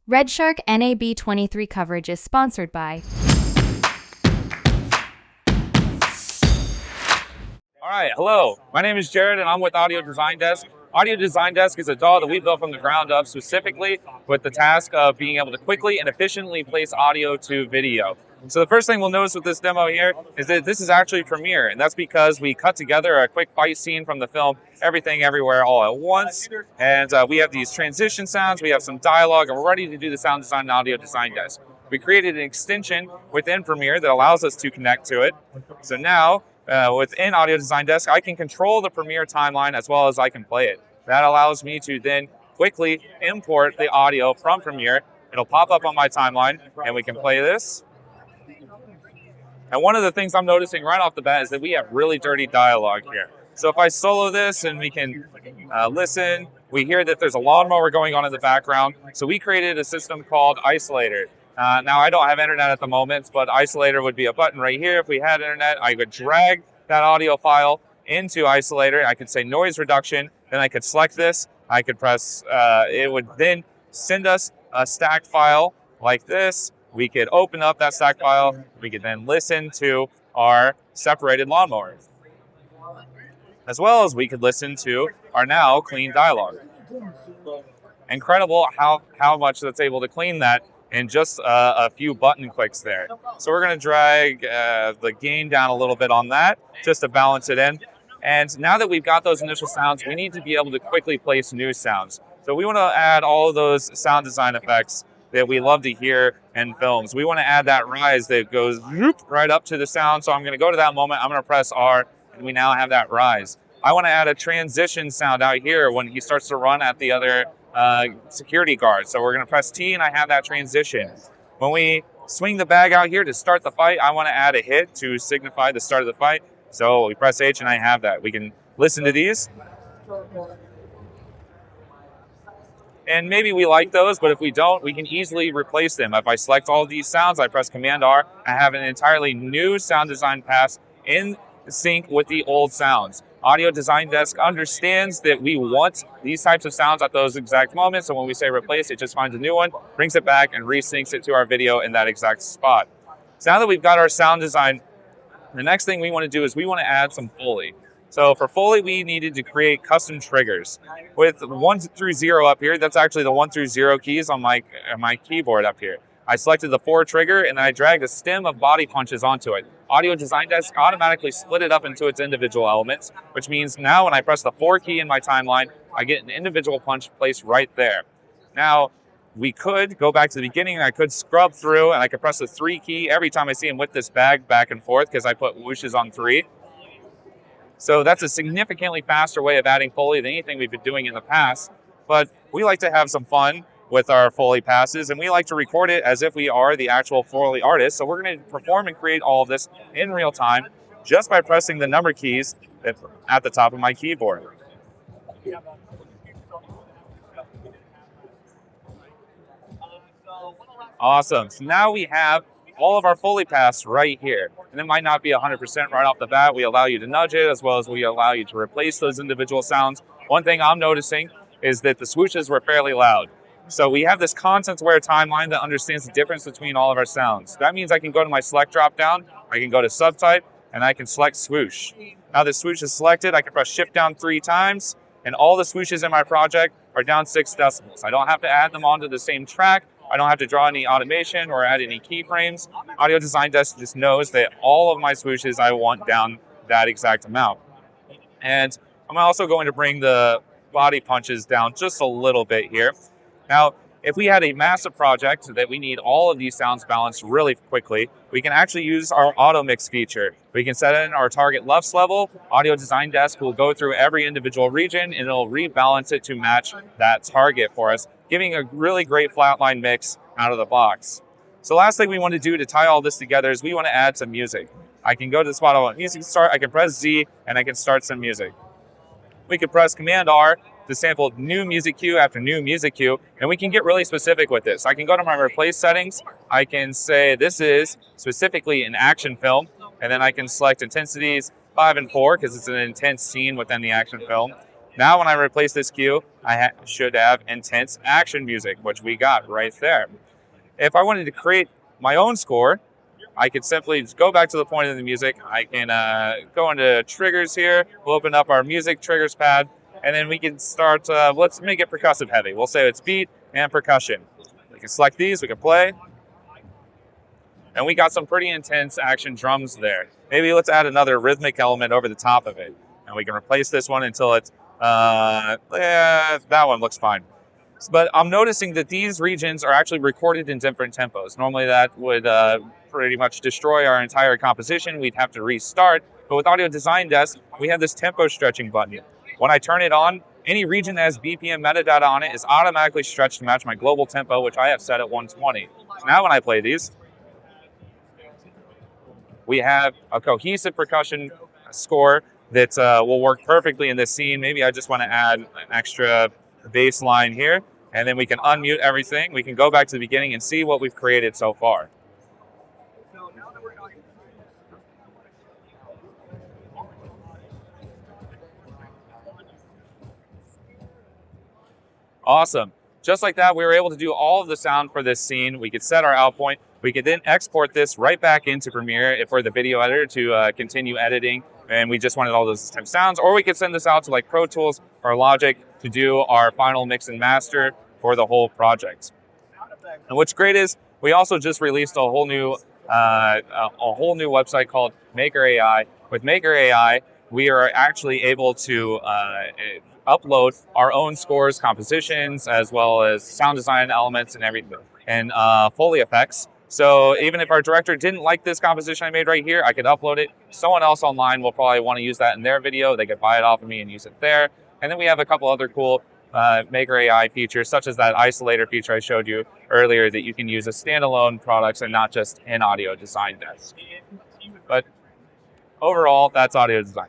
RedShark NAB 23 coverage is sponsored by. All right, hello. My name is Jared and I'm with Audio Design Desk. Audio Design Desk is a DAW that we built from the ground up specifically with the task of being able to quickly and efficiently place audio to video. So the first thing we'll notice with this demo here is that this is actually Premiere, and that's because we cut together a quick fight scene from the film, Everything Everywhere All at Once, and we have these transition sounds, we have some dialogue, and we're ready to do the sound design and Audio Design Desk. We created an extension within Premiere that allows us to connect to it. So now, within Audio Design Desk, I can control the Premiere timeline as well as I can play it. That allows me to then quickly import the audio from Premiere. It'll pop up on my timeline, and we can play this. And one of the things I'm noticing right off the bat is that we have really dirty dialogue here. So if I solo this and we can listen, we hear that there's a lawnmower going on in the background. So we created a system called Isolator. Now I don't have internet at the moment, but Isolator would be a button right here. If we had internet, I could drag that audio file into Isolator. I could say noise reduction, then I could select this. I could press, it would then send us a stacked file like this. We could open up that stack file. We could then listen to our separated lawnmower, as well as we could listen to our now clean dialogue. Incredible how much that's able to clean that in just a few button clicks there. So we're going to drag the gain down a little bit on that just to balance it in. And now that we've got those initial sounds, we need to be able to quickly place new sounds. So we want to add all of those sound design effects that we love to hear in films. We want to add that rise that goes right up to the sound. So I'm going to go to that moment. I'm going to press R, and we now have that rise. I want to add a transition sound out here when he starts to run at the other security guard. So we're going to press T, and I have that transition. When we swing the bag out here to start the fight, I want to add a hit to signify the start of the fight. So we press H, and I have that. We can listen to these. And maybe we like those, but if we don't, we can easily replace them. If I select all of these sounds, I press Command R, I have an entirely new sound design pass in sync with the old sounds. Audio Design Desk understands that we want these types of sounds at those exact moments, so when we say replace, it just finds a new one, brings it back, and resyncs it to our video in that exact spot. So now that we've got our sound design, the next thing we want to do is we want to add some Foley. So for Foley, we needed to create custom triggers. With 1 through 0 up here, that's actually the 1 through 0 keys on my keyboard up here. I selected the 4 trigger, and I dragged a stem of body punches onto it. Audio Design Desk automatically split it up into its individual elements, which means now when I press the 4 key in my timeline, I get an individual punch placed right there. Now, we could go back to the beginning, I could scrub through, and I could press the 3 key every time I see him with this bag back and forth, because I put whooshes on 3. So that's a significantly faster way of adding Foley than anything we've been doing in the past. But we like to have some fun with our Foley passes, and we like to record it as if we are the actual Foley artist. So we're going to perform and create all of this in real time just by pressing the number keys at the top of my keyboard. Awesome. So now we have all of our Foley paths right here. And it might not be 100% right off the bat. We allow you to nudge it as well as we allow you to replace those individual sounds. One thing I'm noticing is that the swooshes were fairly loud. So we have this content-aware timeline that understands the difference between all of our sounds. That means I can go to my select drop-down, I can go to subtype, and I can select swoosh. Now the swoosh is selected, I can press shift down 3 times, and all the swooshes in my project are down 6 decibels. I don't have to add them onto the same track. I don't have to draw any automation or add any keyframes. Audio Design Desk just knows that all of my swooshes I want down that exact amount. And I'm also going to bring the body punches down just a little bit here. Now, if we had a massive project that we need all of these sounds balanced really quickly, we can actually use our auto mix feature. We can set in our target LUFS level. Audio Design Desk will go through every individual region and it'll rebalance it to match that target for us, giving a really great flatline mix out of the box. So last thing we want to do to tie all this together is we want to add some music. I can go to the spot I want music to start, I can press Z, and I can start some music. We could press Command R to sample new music cue after new music cue, and we can get really specific with this. I can go to my replace settings, I can say this is specifically an action film, and then I can select intensities 5 and 4 because it's an intense scene within the action film. Now when I replace this cue, I should have intense action music, which we got right there. If I wanted to create my own score, I could simply just go back to the point of the music. I can go into triggers here. We'll open up our music triggers pad, and then we can start, let's make it percussive heavy. We'll say it's beat and percussion. We can select these, we can play. And we got some pretty intense action drums there. Maybe let's add another rhythmic element over the top of it. And we can replace this one until it's, that one looks fine. But I'm noticing that these regions are actually recorded in different tempos. Normally that would pretty much destroy our entire composition. We'd have to restart. But with Audio Design Desk, we have this tempo stretching button. When I turn it on, any region that has BPM metadata on it is automatically stretched to match my global tempo, which I have set at 120. So now when I play these, we have a cohesive percussion score that will work perfectly in this scene. Maybe I just want to add an extra bass line here, and then we can unmute everything. We can go back to the beginning and see what we've created so far. Awesome. Just like that, we were able to do all of the sound for this scene. We could set our out point. We could then export this right back into Premiere if we're the video editor to continue editing, and we just wanted all those type of sounds. Or we could send this out to like Pro Tools or Logic to do our final mix and master for the whole project. And what's great is we also just released a whole new website called Maker AI. With Maker AI, we are actually able to upload our own scores, compositions, as well as sound design elements and everything, and Foley effects. So even if our director didn't like this composition I made right here, I could upload it. Someone else online will probably want to use that in their video. They could buy it off of me and use it there. And then we have a couple other cool Maker AI features, such as that Isolator feature I showed you earlier that you can use as standalone products and not just in Audio Design Desk. But overall, that's Audio Design.